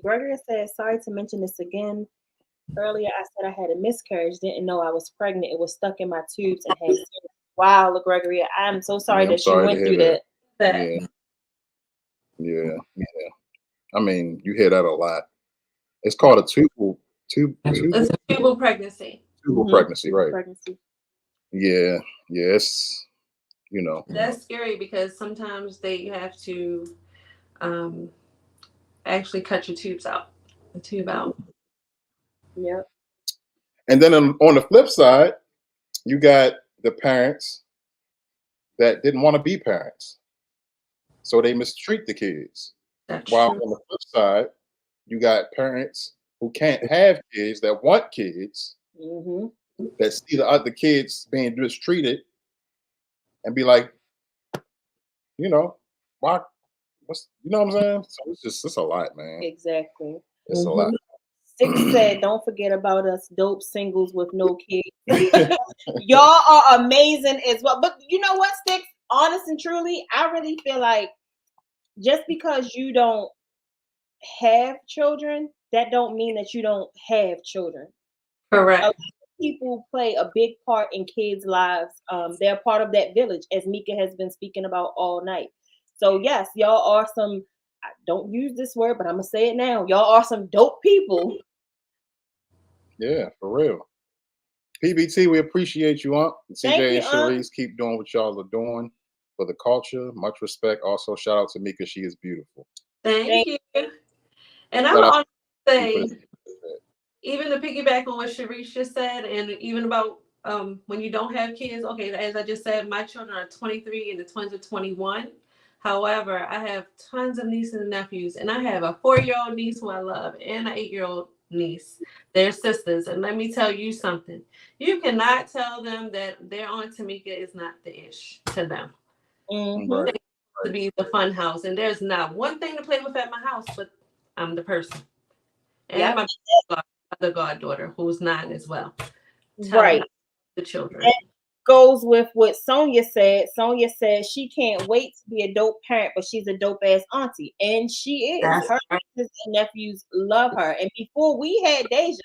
Gregory said, sorry to mention this again. Earlier, I said I had a miscarriage. Didn't know I was pregnant. It was stuck in my tubes and had. Wow, Gregory, I'm so sorry that you went through that. Yeah. I mean, you hear that a lot. It's called a tubal pregnancy. Tubal pregnancy, right? Pregnancy. Yeah. It's, you know. That's scary because sometimes they have to actually cut your tube out. Yep. And then on the flip side, you got the parents that didn't want to be parents. So they mistreat the kids. That's While true. on the flip side, you got parents who can't have kids that want kids, that see the other kids being mistreated and be like, you know, why? You know what I'm saying? So it's a lot, man. Exactly. It's a lot. Six said, don't forget about us dope singles with no kids. Y'all are amazing as well. But you know what, Six? Honest and truly, I really feel like just because you don't have children, that don't mean that you don't have children. Correct. People play a big part in kids' lives. They're part of that village, as Mika has been speaking about all night. So yes, y'all are some, I don't use this word, but I'm gonna say it now. Y'all are some dope people. Yeah, for real. PBT, we appreciate you, Aunt. CJ and Sharice, keep doing what y'all are doing for the culture. Much respect. Also, shout out to Mika. She is beautiful. Thank you. And I want to say, even to piggyback on what Sharice just said, and even about when you don't have kids, okay, as I just said, my children are 23 and the twins are 21. However, I have tons of nieces and nephews, and I have a 4-year-old niece who I love and an 8-year-old niece. They're sisters. And let me tell you something. You cannot tell them that their Aunt Tamika is not the ish to them. Right. To be the fun house, and there's not one thing to play with at my house, but I'm the person. And my other goddaughter, who's 9 as well. Right. The children. That goes with what Sonia said. Sonia said she can't wait to be a dope parent, but she's a dope ass auntie. And she is. Her nieces and nephews love her. And before we had Deja,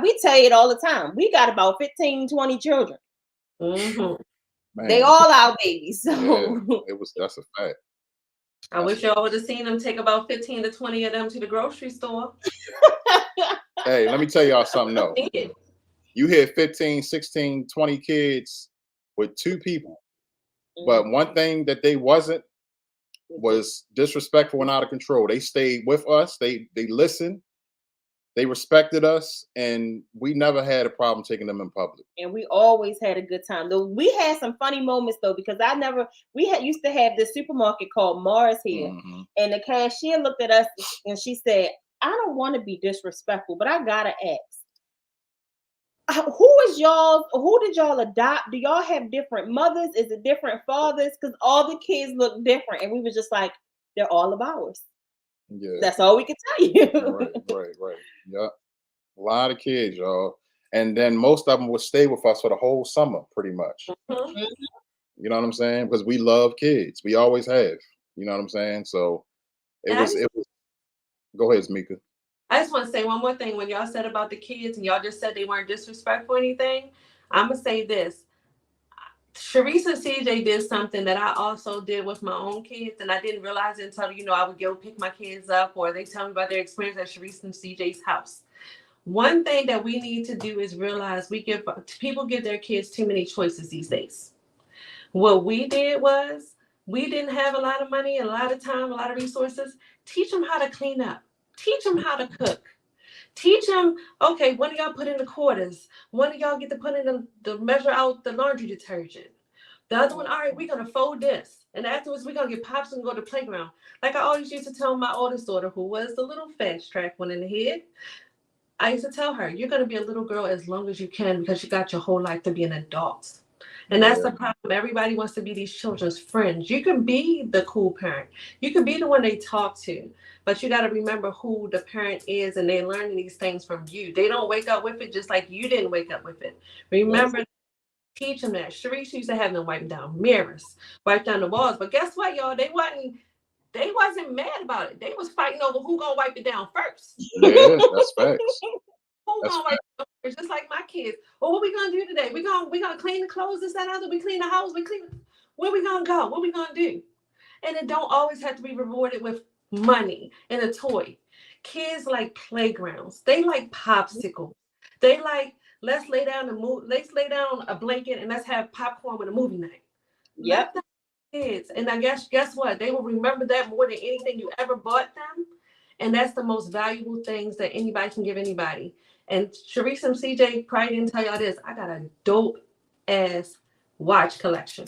we tell you it all the time. We got about 15, 20 children. Mm-hmm. They all our babies. So yeah, that's a fact. I wish y'all would have seen them take about 15 to 20 of them to the grocery store. Hey, let me tell y'all something though. You hear 15, 16, 20 kids with 2 people. But one thing that they wasn't was disrespectful and out of control. They stayed with us. They listened. They respected us, and we never had a problem taking them in public. And we always had a good time. Though we had some funny moments though, because used to have this supermarket called Mars here, and the cashier looked at us and she said, "I don't want to be disrespectful, but I gotta ask, who did y'all adopt? Do y'all have different mothers? Is it different fathers? Because all the kids look different." And we were just like, "They're all of ours." Yeah, that's all we can tell you. Right. Yeah, a lot of kids, y'all, and then most of them would stay with us for the whole summer, pretty much. You know what I'm saying? Because we love kids. We always have. You know what I'm saying? So it was. Go ahead, Mika. I just want to say one more thing. When y'all said about the kids and y'all just said they weren't disrespectful or anything, I'm going to say this. Sharice and CJ did something that I also did with my own kids, and I didn't realize it until, I would go pick my kids up or they tell me about their experience at Sharice and CJ's house. One thing that we need to do is realize people give their kids too many choices these days. What we did was we didn't have a lot of money, a lot of time, a lot of resources. Teach them how to clean up. Teach them how to cook. Teach them, okay, when do y'all put in the quarters? When do y'all get to put in the measure out the laundry detergent? The other one, all right, we're going to fold this. And afterwards, we're going to get pops and go to the playground. Like I always used to tell my oldest daughter, who was the little fast track one in the head, I used to tell her, you're going to be a little girl as long as you can because you got your whole life to be an adult. And that's the problem. Everybody wants to be these children's friends. You can be the cool parent. You can be the one they talk to. But you got to remember who the parent is, and they're learning these things from you. They don't wake up with it just like you didn't wake up with it. Remember, teach them that. Sharice used to have them wipe down mirrors, wipe down the walls. But guess what, y'all? They wasn't mad about it. They was fighting over who gonna wipe it down first. Yeah, that's facts. Who gonna wipe it down first? Just like my kids. Well, what we gonna do today? We gonna clean the clothes, this, that, other. We clean the house. Where we gonna go? What we gonna do? And it don't always have to be rewarded with money and a toy. Kids like playgrounds. They like popsicles. They like, let's lay down a blanket and let's have popcorn with a movie night. Yep. Kids. And I guess what? They will remember that more than anything you ever bought them. And that's the most valuable things that anybody can give anybody. And Sharice and CJ probably didn't tell y'all this. I got a dope ass watch collection.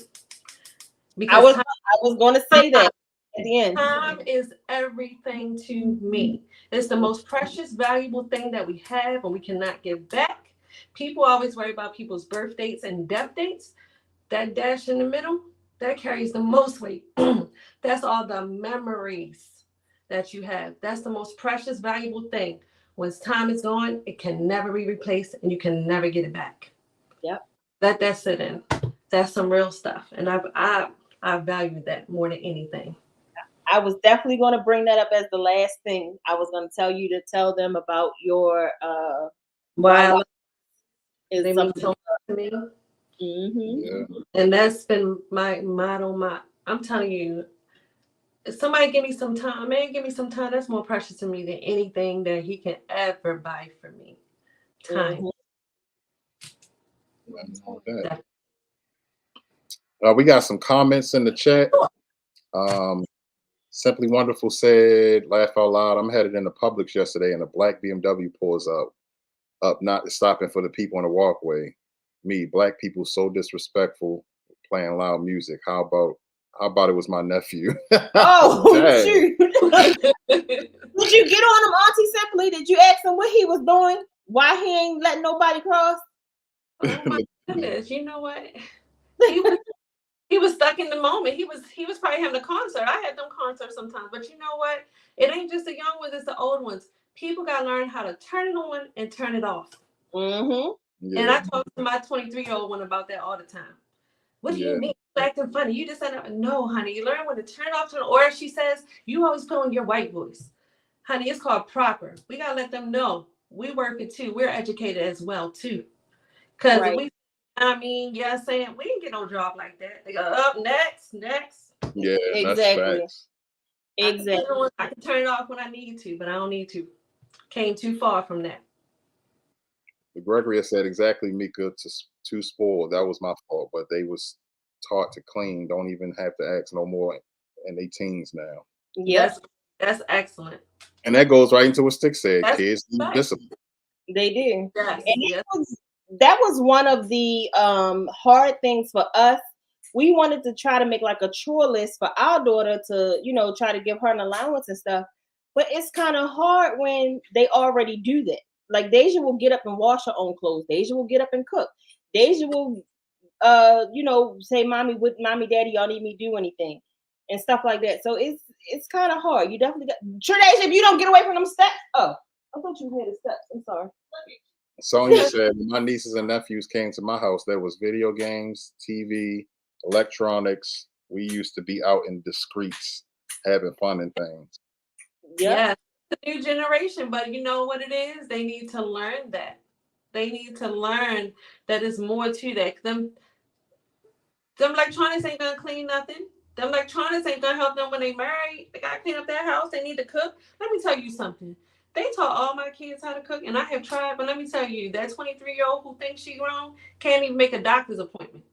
Because I was going to say that at the end. Time is everything to me. It's the most precious, valuable thing that we have, and we cannot give back. People always worry about people's birth dates and death dates. That dash in the middle, that carries the most weight. That's all the memories that you have. That's the most precious, valuable thing. Once time is gone, it can never be replaced, and you can never get it back. Yep. Let that sit in. That's some real stuff, and I value that more than anything. I was definitely going to bring that up as the last thing. I was going to tell you to tell them about your wow. Is they mean so much to me. And that's been my motto. I'm telling you, if somebody give me some time, that's more precious to me than anything that he can ever buy for me. Time. We got some comments in the chat. Simply Wonderful said, laugh out loud, I'm headed into Publix yesterday and a black BMW pulls up not stopping for the people on the walkway. Me, black people so disrespectful, playing loud music. How about it was my nephew? Oh, shoot. Did you get on him, Auntie Simply? Did you ask him what he was doing? Why he ain't letting nobody cross? Oh my goodness, you know what? He was stuck in the moment. He was probably having a concert. I had them concerts sometimes, but you know what? It ain't just the young ones; it's the old ones. People gotta learn how to turn it on and turn it off. Mm-hmm. Yeah. And I talk to my 23-year-old one about that all the time. What do you mean? You acting funny? You just said no, honey. You learn when to turn off to, or she says you always put on your white voice, honey. It's called proper. We gotta let them know we work it too. We're educated as well too, because we. I mean, yeah, saying we didn't get no job like that. They go up next. Yeah, exactly. Exactly. I can turn it off when I need to, but I don't need to. Came too far from that. Gregory said exactly, Mika, too spoiled. That was my fault, but they was taught to clean. Don't even have to ask no more in their teens now. Yes, that's excellent. And that goes right into what Stick said. Kids need discipline. They do. Yes, and that was one of the hard things for us. We wanted to try to make like a chore list for our daughter to, you know, try to give her an allowance and stuff. But it's kind of hard when they already do that. Like Deja will get up and wash her own clothes. Deja will get up and cook. Deja will, you know, say, "Mommy, Daddy, y'all need me to do anything," and stuff like that. So it's kind of hard. You definitely got Deja, if you don't get away from them steps. Oh, I thought you had the steps. I'm sorry. Sonia said, my nieces and nephews came to my house. There was video games, TV, electronics. We used to be out in the streets having fun and things. Yeah, the new generation, but you know what it is? They need to learn that. They need to learn that there's more to that. Them electronics ain't gonna clean nothing. Them electronics ain't gonna help them when they married. They gotta clean up their house. They need to cook. Let me tell you something. They taught all my kids how to cook, and I have tried. But let me tell you, that 23-year-old who thinks she grown can't even make a doctor's appointment.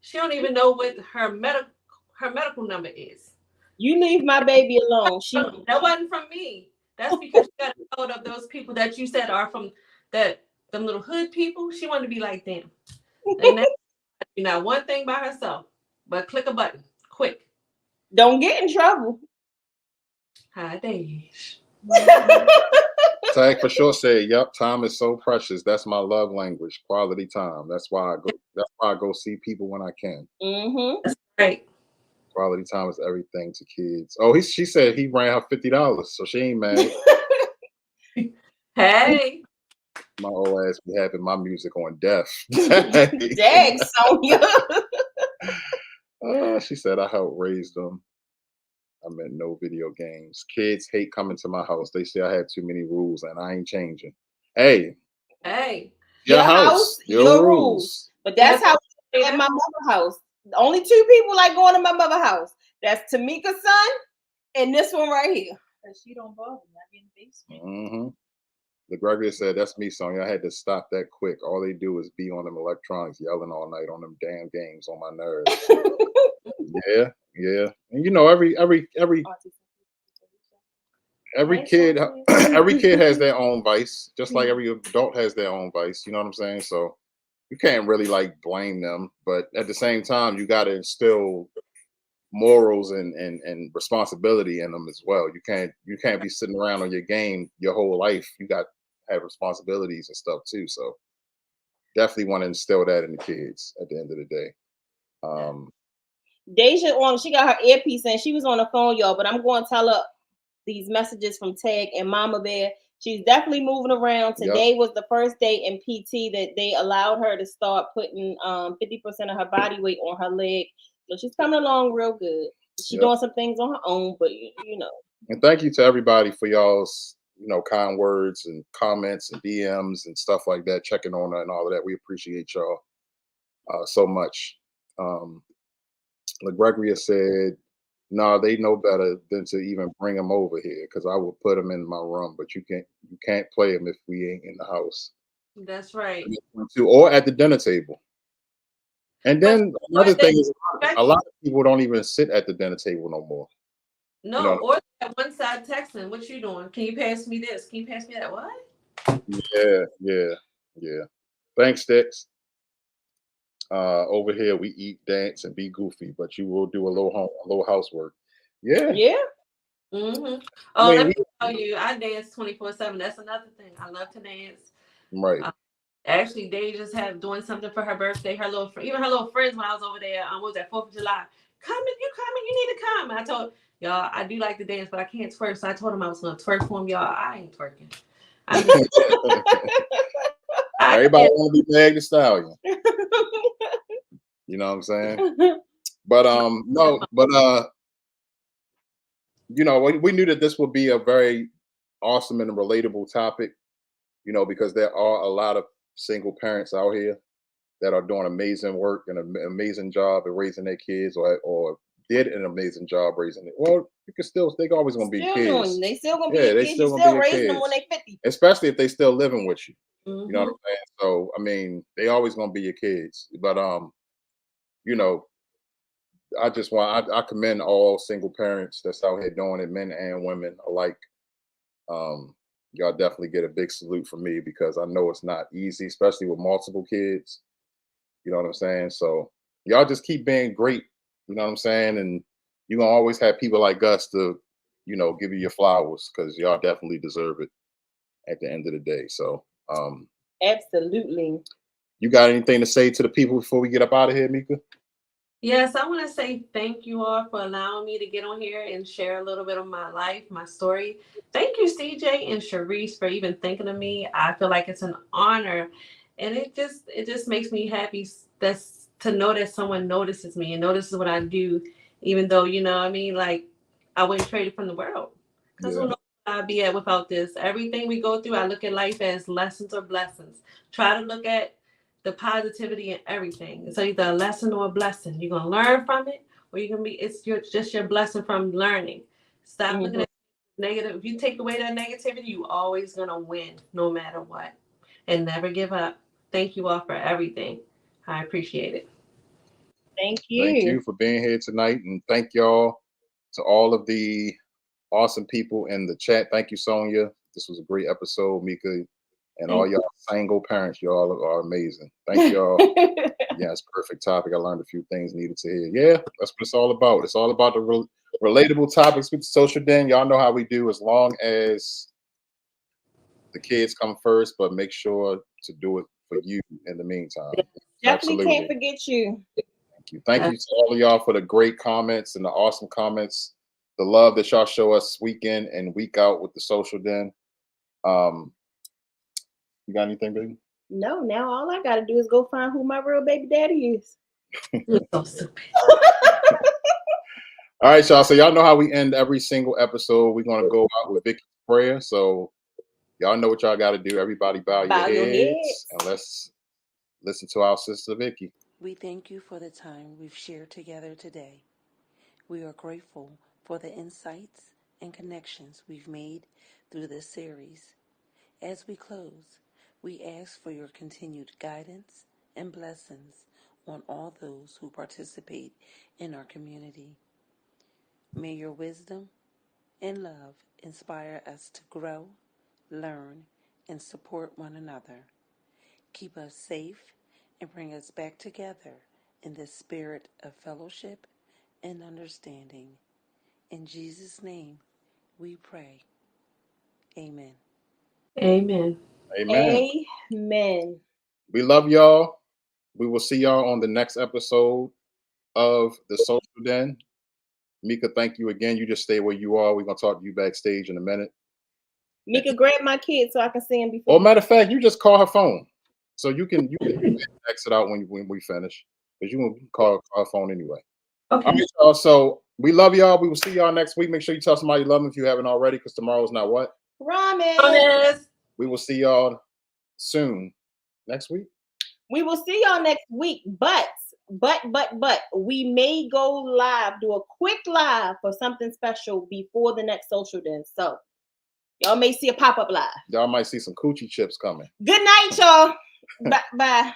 She don't even know what her medical number is. You leave my baby alone. That wasn't from me. That's because she got a hold of those people that you said are from them little hood people. She wanted to be like them. And that's not one thing by herself, but click a button quick. Don't get in trouble. Hi, Dave. Tag for sure said, "Yep, time is so precious. That's my love language, quality time. That's why I go see people when I can." Mm-hmm. That's right. Quality time is everything to kids. Oh, she said he ran her $50, so she ain't mad. Hey, my old ass be having my music on deaf. Dang, Sonia. She said I helped raise them. I meant no video games. Kids hate coming to my house. They say I have too many rules, and I ain't changing. Hey, your house, your rules. But that's how at my mother's house. Only two people like going to my mother's house. That's Tamika's son and this one right here. She don't bother me. I be in the basement. Mm-hmm. The Gregory said, "That's me, Sonia. I had to stop that quick. All they do is be on them electronics, yelling all night on them damn games on my nerves." Yeah. And you know, every kid, every kid has their own vice, just like every adult has their own vice. You know what I'm saying? So you can't really like blame them, but at the same time, you got to instill morals and responsibility in them as well. You can't be sitting around on your game your whole life. You got to have responsibilities and stuff too. So definitely want to instill that in the kids at the end of the day. Deja she got her earpiece in. She was on the phone, y'all, but I'm going to tell her these messages from Tag and Mama Bear. She's definitely moving around. Today was the first day in PT that they allowed her to start putting 50% of her body weight on her leg. So she's coming along real good. She's doing some things on her own, but you know. And thank you to everybody for y'all's, kind words and comments and DMs and stuff like that, checking on her and all of that. We appreciate y'all so much. Gregory said, "No, they know better than to even bring them over here because I will put them in my room, but you can't play them if we ain't in the house." That's right. Or at the dinner table. And then another thing is, a lot of people don't even sit at the dinner table no more. No, or that one side texting, "What you doing? Can you pass me this? Can you pass me that?" What? Yeah. Thanks, Sticks. Over here we eat, dance, and be goofy, but you will do a little housework. Yeah. Mm-hmm. Oh, let me tell you, I dance 24/7. That's another thing. I love to dance. Right. Actually, they just have doing something for her birthday. Her little, even her little friends when I was over there. What was that 4th of July? Coming, you need to come. I told y'all I do like to dance, but I can't twerk. So I told them I was gonna twerk for them. Y'all, I ain't twerking. I'm just, everybody want to be Meg Thee Stallion. You know what I'm saying? But no, but you know, we knew that this would be a very awesome and relatable topic. You know, because there are a lot of single parents out here that are doing amazing work and an amazing job at raising their kids, or did an amazing job raising it. Well, you can still, they always gonna be kids. They still gonna be your kids. You still raising them when they 50. Especially if they still living with you. Mm-hmm. You know what I'm saying? So I mean, they always gonna be your kids. But you know, I just want I commend all single parents that's out here doing it, men and women alike. Y'all definitely get a big salute from me because I know it's not easy, especially with multiple kids. You know what I'm saying? So y'all just keep being great. You know what I'm saying? And you're gonna always have people like us to, you know, give you your flowers because y'all definitely deserve it at the end of the day. So absolutely. You got anything to say to the people before we get up out of here, Mika? Yes, I want to say thank you all for allowing me to get on here and share a little bit of my life, my story. Thank you, CJ and Sharice, for even thinking of me. I feel like it's an honor, and it just makes me happy to know that someone notices me and notices what I do, even though, you know what I mean, like I wouldn't trade it from the world. Because who knows where I'd be at without this. Everything we go through, I look at life as lessons or blessings. Try to look at the positivity in everything. So either a lesson or a blessing. You're gonna learn from it, or you're gonna be just your blessing from learning. Stop looking at negative. If you take away that negativity, you always gonna win no matter what. And never give up. Thank you all for everything. I appreciate it. Thank you. Thank you for being here tonight, and thank y'all to all of the awesome people in the chat. Thank you, Sonia. This was a great episode, Mika. And all y'all single parents, y'all are amazing. Thank y'all. Yes, perfect topic. I learned a few things needed to hear. Yeah, that's what it's all about. It's all about the relatable topics with the Social Den. Y'all know how we do, as long as the kids come first, but make sure to do it for you in the meantime. Definitely can't forget you. Thank you. Thank you to all of y'all for the great comments and the awesome comments, the love that y'all show us week in and week out with the Social Den. You got anything, baby? No, now all I gotta do is go find who my real baby daddy is. You're so stupid. All right, y'all. So y'all know how we end every single episode. We're gonna go out with Vicky's prayer. So y'all know what y'all got to do. Everybody bow your heads and let's listen to our sister Vicky. We thank you for the time we've shared together today. We are grateful for the insights and connections we've made through this series. As we close, we ask for your continued guidance and blessings on all those who participate in our community. May your wisdom and love inspire us to grow, learn, and support one another. Keep us safe and bring us back together in the spirit of fellowship and understanding. In Jesus' name, we pray. Amen. Amen. Amen. Amen. We love y'all. We will see y'all on the next episode of the Social Den. Mika, thank you again. You just stay where you are. We're gonna talk to you backstage in a minute. Mika, grab my kid so I can see him before. Oh, matter of fact, you just call her phone, so you can exit out when we finish, because you can call her phone anyway. Okay. All right, y'all. So we love y'all. We will see y'all next week. Make sure you tell somebody you love them if you haven't already, because tomorrow's not what? Promise. We will see y'all soon. Next week. We will see y'all next week, but we may go live, do a quick live for something special before the next Social Den. So y'all may see a pop-up live. Y'all might see some coochie chips coming. Good night, y'all. Bye.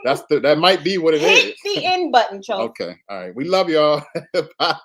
That might be what it is. Hit the end button, y'all. Okay. All right. We love y'all. Bye.